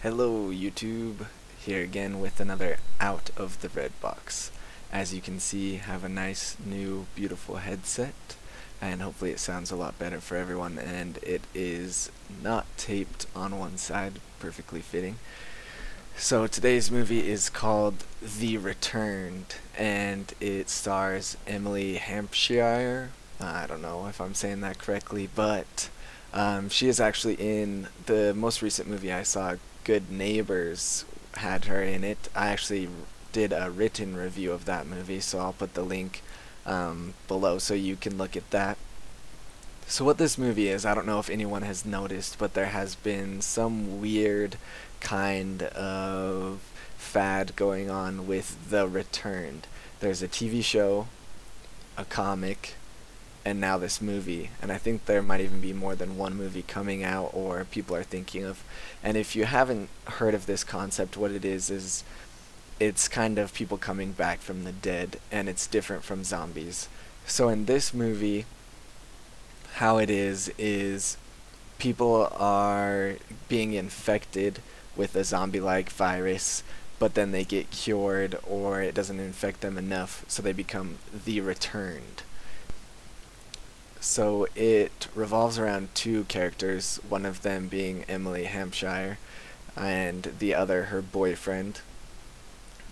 Hello YouTube, here again with another Out of the Redbox. As you can see, have a nice new beautiful headset, and hopefully it sounds a lot better for everyone, and it is not taped on one side, perfectly fitting. So today's movie is called The Returned, and it stars Emily Hampshire. I don't know if I'm saying that correctly, but she is actually in the most recent movie I saw, Good Neighbors, had her in it. I actually did a written review of that movie, so I'll put the link below so you can look at that. So what this movie is, I don't know if anyone has noticed, but there has been some weird kind of fad going on with The Returned. There's a TV show, a comic, and now this movie, and I think there might even be more than one movie coming out or people are thinking of. And if you haven't heard of this concept, what it is it's kind of people coming back from the dead, and it's different from zombies. So in this movie, how it is people are being infected with a zombie-like virus, but then they get cured or it doesn't infect them enough, so they become the returned. So it revolves around two characters, one of them being Emily Hampshire and the other her boyfriend.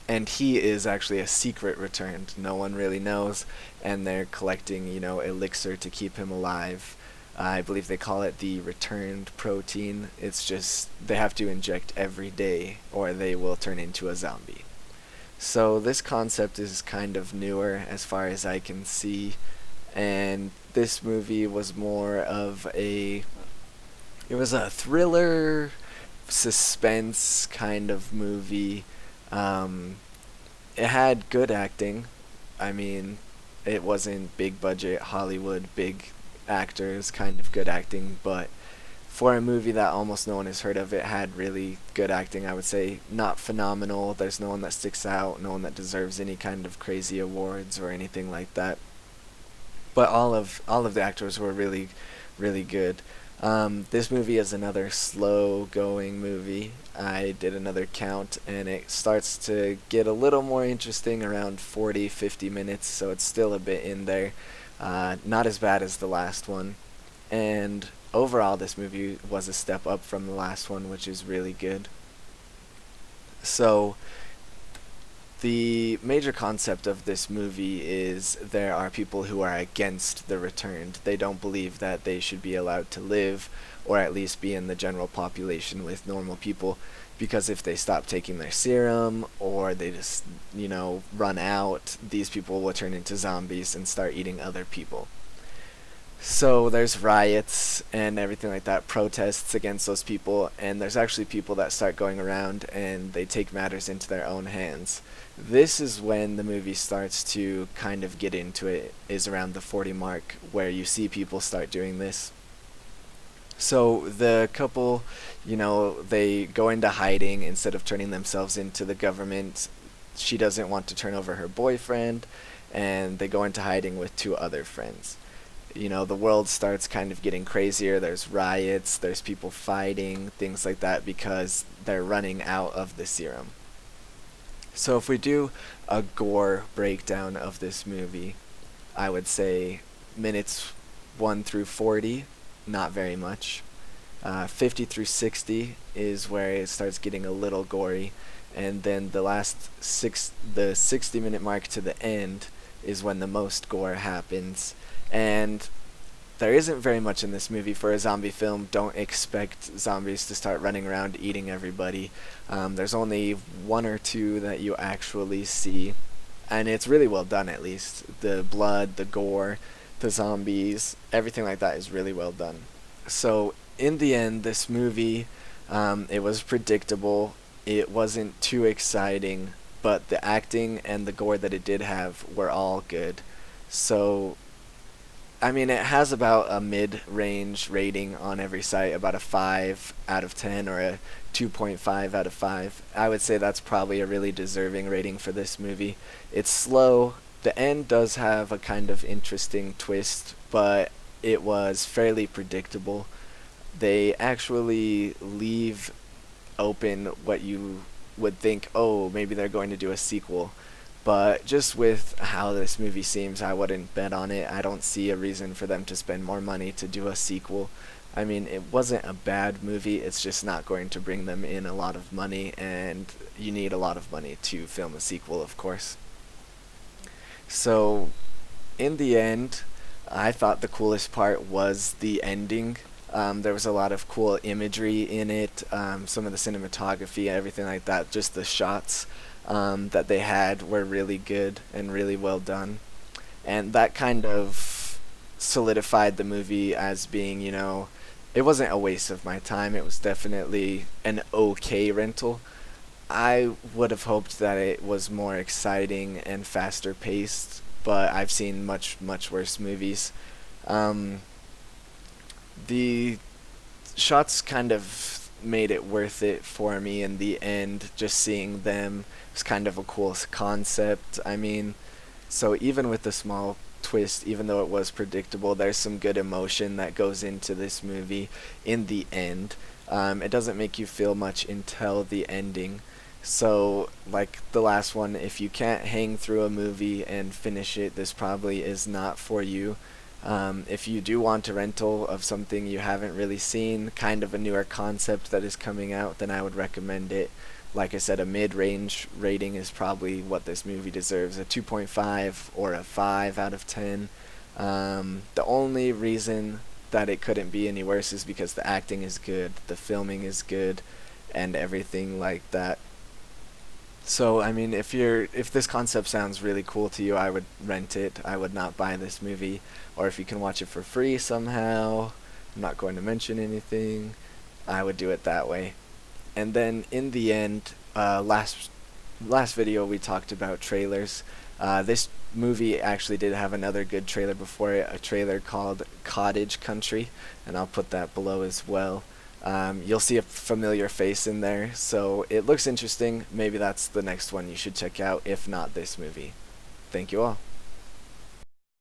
And he is actually a secret returned. No one really knows, and they're collecting, elixir to keep him alive. I believe they call it the returned protein. It's just they have to inject every day or they will turn into a zombie. So this concept is kind of newer as far as I can see, and this movie was more of it was a thriller suspense kind of movie. It had good acting. I mean, it wasn't big budget Hollywood, big actors kind of good acting, but for a movie that almost no one has heard of, it had really good acting. I would say not phenomenal. There's no one that sticks out, no one that deserves any kind of crazy awards or anything like that. But all of the actors were really, really good. This movie is another slow-going movie. I did another count, and it starts to get a little more interesting around 40, 50 minutes, so it's still a bit in there. Not as bad as the last one. And overall, this movie was a step up from the last one, which is really good. So the major concept of this movie is there are people who are against the returned. They don't believe that they should be allowed to live, or at least be in the general population with normal people, because if they stop taking their serum, or they just, run out, these people will turn into zombies and start eating other people. So there's riots and everything like that, protests against those people, and there's actually people that start going around and they take matters into their own hands. This is when the movie starts to kind of get into it, is around the 40 mark, where you see people start doing this. So the couple, they go into hiding instead of turning themselves into the government. She doesn't want to turn over her boyfriend, and they go into hiding with two other friends. The world starts kind of getting crazier. There's riots, there's people fighting, things like that, because they're running out of the serum. So if we do a gore breakdown of this movie, I would say minutes 1 through 40, not very much. 50 through 60 is where it starts getting a little gory, and then the 60-minute mark to the end is when the most gore happens. And there isn't very much in this movie for a zombie film. Don't expect zombies to start running around eating everybody. There's only one or two that you actually see, and it's really well done. At least the blood, the gore, the zombies, everything like that is really well done. So in the end, this movie, it was predictable. It wasn't too exciting, but the acting and the gore that it did have were all good. So I mean, it has about a mid-range rating on every site, about a 5 out of 10 or a 2.5 out of 5. I would say that's probably a really deserving rating for this movie. It's slow. The end does have a kind of interesting twist, but it was fairly predictable. They actually leave open what you would think, oh, maybe they're going to do a sequel. But just with how this movie seems, I wouldn't bet on it. I don't see a reason for them to spend more money to do a sequel. I mean, it wasn't a bad movie, it's just not going to bring them in a lot of money, and you need a lot of money to film a sequel, of course. So, in the end, I thought the coolest part was the ending. There was a lot of cool imagery in it, some of the cinematography, everything like that. Just the shots that they had were really good and really well done. And that kind of solidified the movie as being, it wasn't a waste of my time. It was definitely an okay rental. I would have hoped that it was more exciting and faster paced, but I've seen much, much worse movies. Um, the shots kind of made it worth it for me in the end. Just seeing them was kind of a cool concept. I mean, so even with the small twist, even though it was predictable, there's some good emotion that goes into this movie in the end. It doesn't make you feel much until the ending. So, like the last one, if you can't hang through a movie and finish it, this probably is not for you. If you do want a rental of something you haven't really seen, kind of a newer concept that is coming out, then I would recommend it. Like I said, a mid-range rating is probably what this movie deserves, a 2.5 or a 5 out of 10. The only reason that it couldn't be any worse is because the acting is good, the filming is good, and everything like that. So, I mean, if this concept sounds really cool to you, I would rent it. I would not buy this movie. Or if you can watch it for free somehow, I'm not going to mention anything, I would do it that way. And then in the end, last video we talked about trailers. This movie actually did have another good trailer before it, a trailer called Cottage Country, and I'll put that below as well. You'll see a familiar face in there, so it looks interesting. Maybe that's the next one you should check out, if not this movie. Thank you all.